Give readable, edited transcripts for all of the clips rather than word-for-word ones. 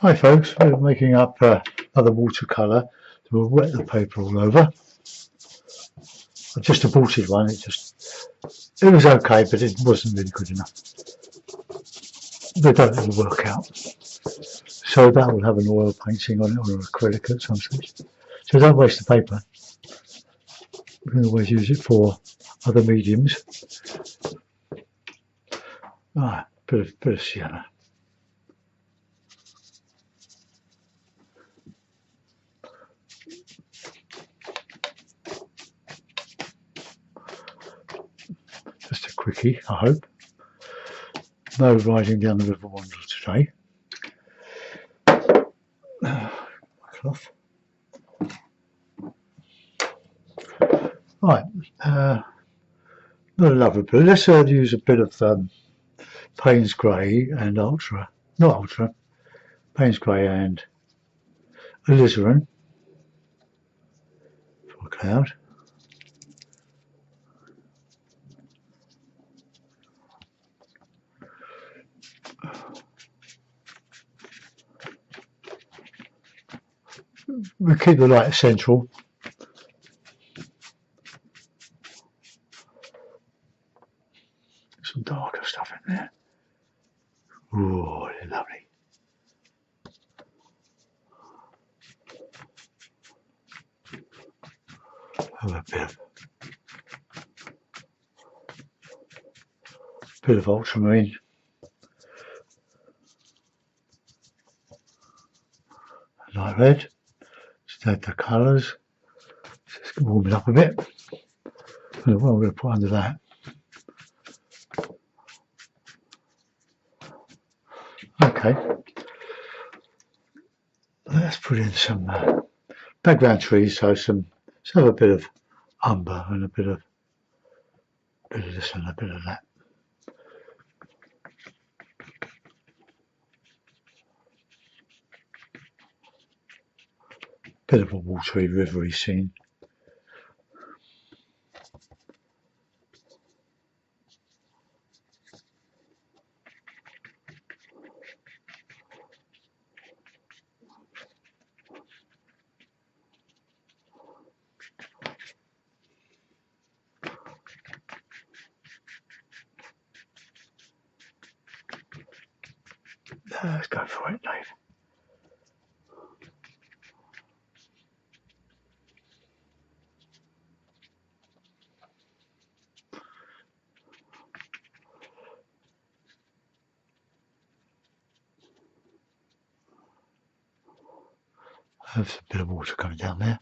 Hi folks, we're making up another watercolour. So we'll wet the paper all over. I just aborted one, it was okay, but it wasn't really good enough. They don't really work out. So that will have an oil painting on it or acrylic at some stage. So don't waste the paper. We can always use it for other mediums. Bit of sienna. Just a quickie, I hope. No riding down the river Wandle today. Cloth. Right, not a lovely blue. Let's use a bit of Payne's Grey and Payne's Grey and alizarin for a cloud. We keep the light central. Some darker stuff in there. Ooh, they're lovely. Have a bit of ultramarine. Light red. Just add the colours. Just warm it up a bit. What I'm going to put under that. Okay. Let's put in some background trees, so let's have a bit of umber and a bit of this and a bit of that. Bit of a watery, rivery scene. Let's go for it, Dave. Have a bit of water coming down there.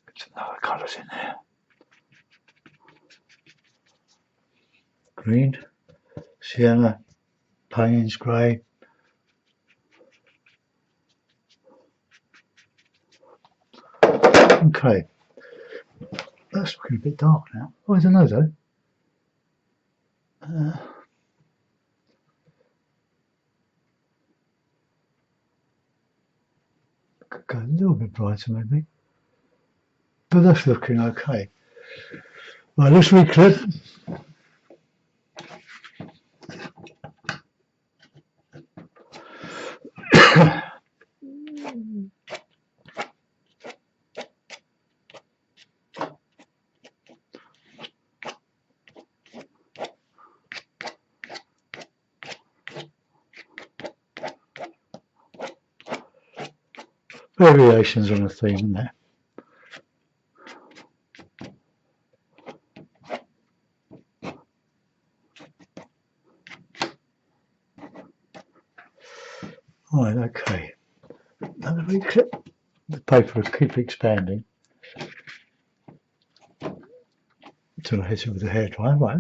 Get some other colours in there. Green, sienna, Payne's Grey. Okay, that's looking a bit dark now. Oh, I don't know though. Could go a little bit brighter maybe, but that's looking okay. Right, let's reclip. Variations on a theme there. Right, okay. Another reclip. The paper will keep expanding until I hit it with a hairdryer. Right,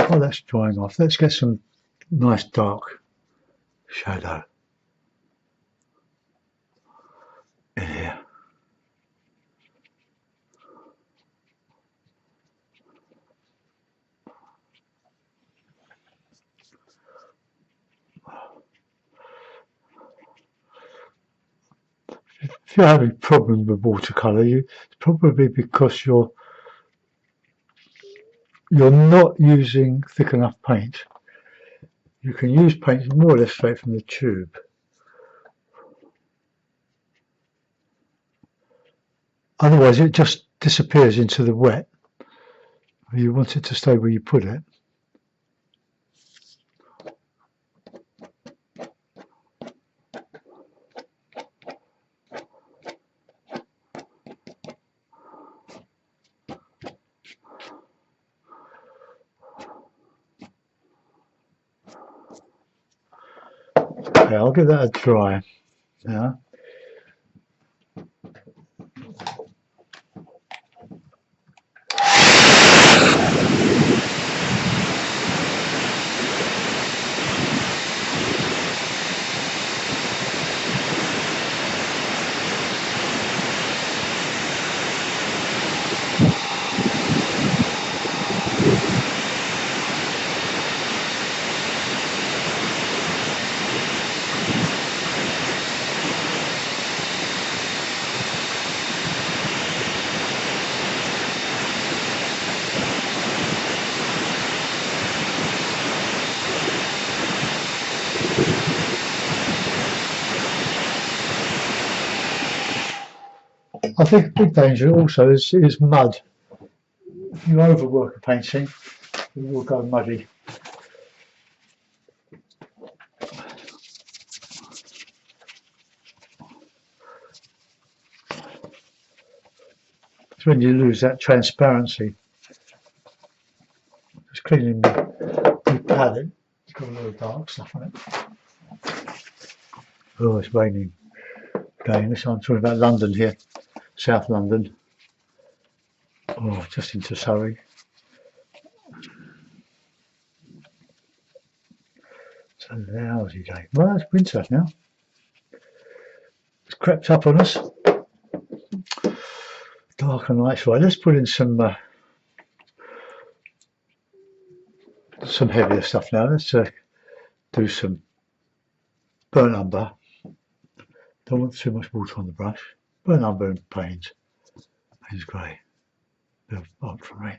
while that's drying off, let's get some nice dark shadow in here. if you're having problems with watercolour, it's probably because you're not using thick enough paint. You can use paint more or less straight from the tube. Otherwise it just disappears into the wet. You want it to stay where you put it. Okay, I'll give that a try now. I think a big danger also is mud. If you overwork a painting, it will go muddy. It's when you lose that transparency. Just cleaning the palette. It's got a lot of dark stuff on it. Oh, it's raining. Again, I'm talking about London here, South London. Oh, just into Surrey. It's a lousy day. Well, it's winter now. It's crept up on us. Darker nights. Right, let's put in some heavier stuff now. Let's do some burnt umber. Don't want too much water on the brush. Burnt umber and Payne's grey. Bit of ultramarine.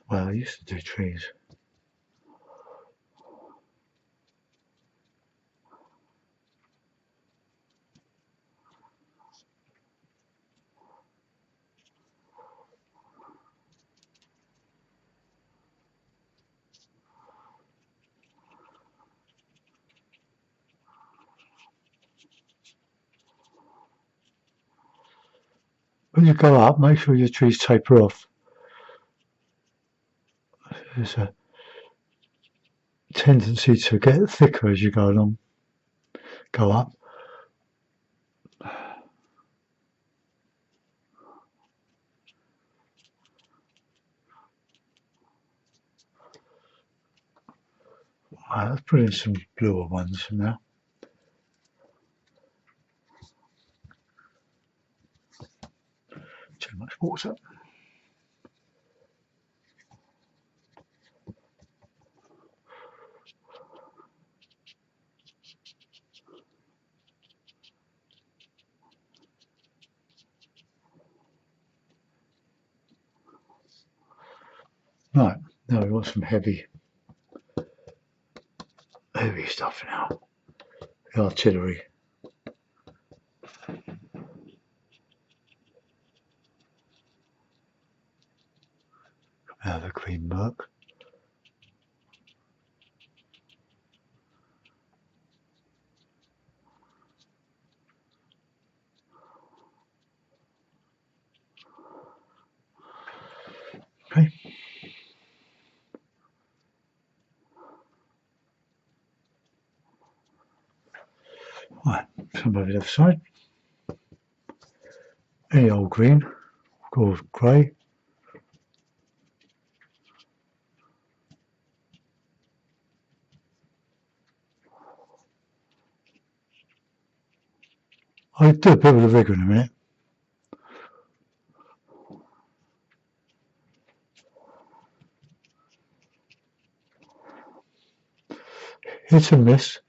Well, I used to do trees. When you go up, make sure your trees taper off. There's a tendency to get thicker as you go along, go up. Right, let's put in some bluer ones now. Too much water. Right, now we want some heavy stuff now. The artillery. Now the green murk. Okay. Right, some over the other side. Any old green or grey. I'll do a bit of the rigger in a minute. Hit and miss.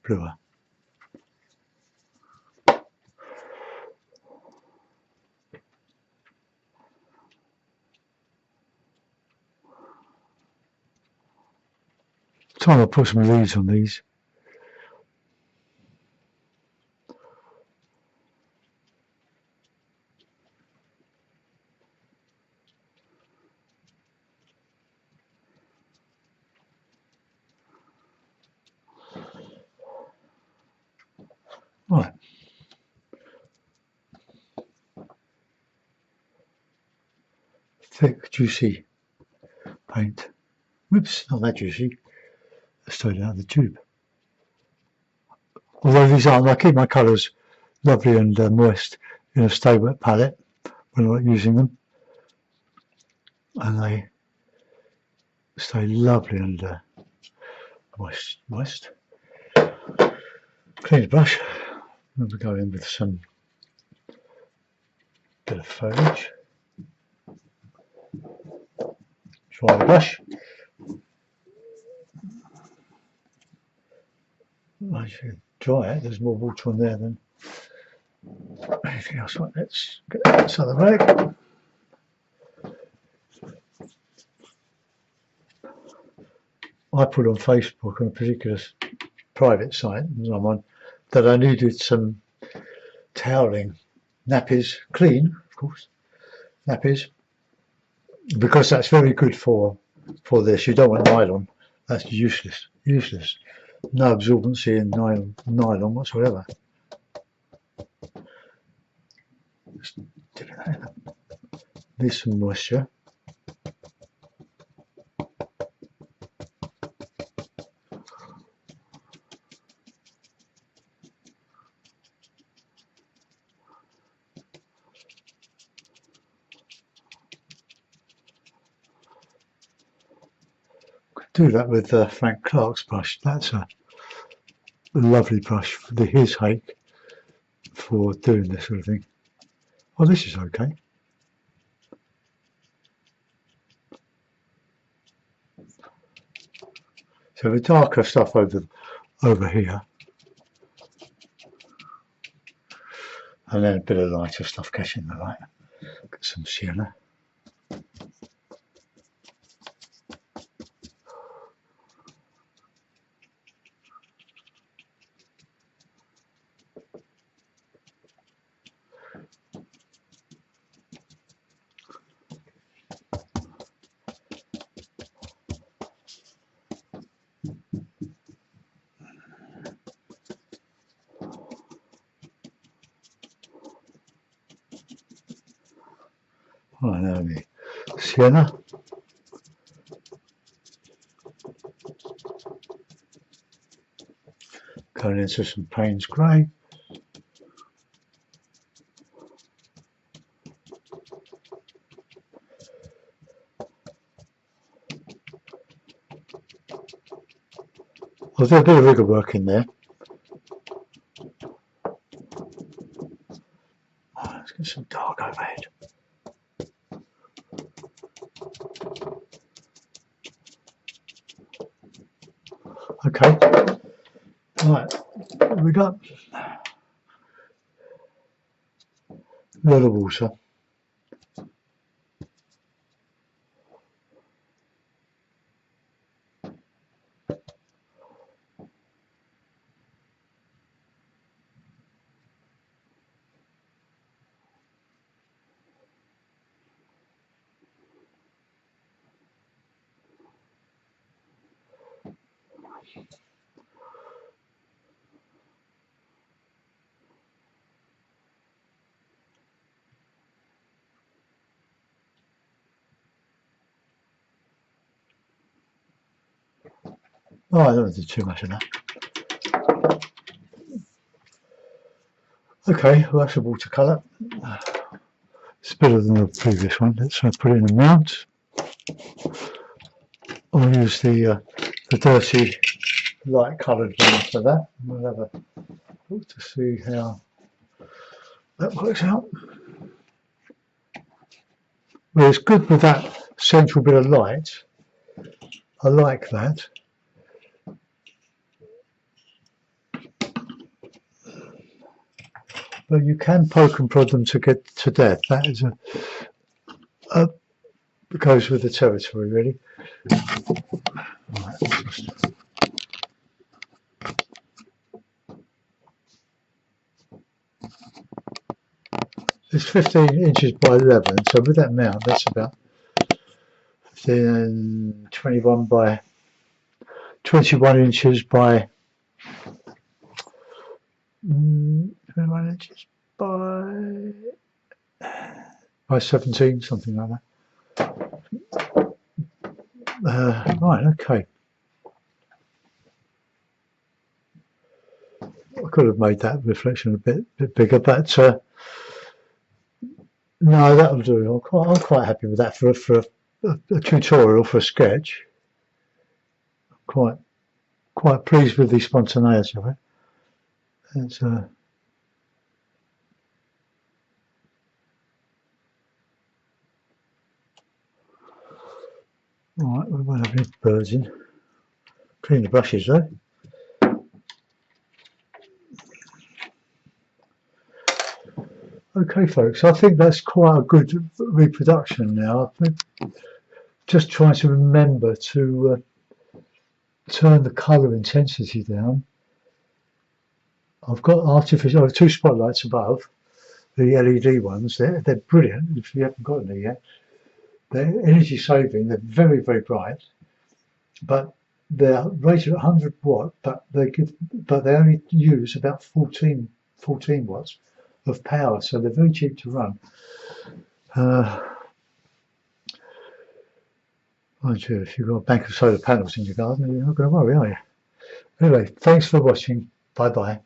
Bluer. Time to put some leaves on these. Right. Thick, juicy paint. Whoops, not that juicy. Straight out of the tube. Although these aren't, I keep my colours lovely and moist in a stay wet palette when I'm not using them. And they stay lovely and moist. Clean the brush. Then we go in with some bit of foliage. Dry the brush. Once you dry it, there's more water on there than anything else. Right, let's get this out of the way. I put on Facebook on a particular private site I'm on that I needed some toweling nappies, clean, of course, nappies, because that's very good for this. You don't want nylon. That's useless. No absorbency in nylon whatsoever. Just dip it in. Need some moisture. Do that with Frank Clark's brush. That's a lovely brush for his hake for doing this sort of thing. Oh, this is okay. So the darker stuff over here, and then a bit of lighter stuff catching the light. Get some sienna. Oh, now the sienna. Going into some Payne's grey. I'll do a bit of rigger work in there. Let's get some dark overhead. Okay, right, we got a lot of water. Oh, I don't want to do too much of that. Okay, well that's a watercolour. It's better than the previous one. Let's put it in the mount. I'll use the dirty light coloured one for that. We'll have a look to see how that works out. Well, it's good with that central bit of light. I like that. But you can poke and prod them to get to death. That is goes with the territory, really. Right. It's 15 inches by 11, so with that mount, that's about 21 by 21 inches by 21 inches by 17, something like that. Right, okay. I could have made that reflection a bit bigger, but no, that'll do. I'm quite happy with that for a tutorial, for a sketch. I'm quite pleased with the spontaneity of it. It's right, we won't have any birds in. Clean the brushes though. Okay folks, I think that's quite a good reproduction now. I'm just trying to remember to turn the colour intensity down. I've got artificial, two spotlights above, the LED ones. They're brilliant if you haven't got any yet. They're energy saving, they're very, very bright, but they're rated at 100 watt, but they only use about 14 watts of power, so they're very cheap to run. Mind you, if you've got a bank of solar panels in your garden, you're not going to worry, are you? Anyway, thanks for watching. Bye bye.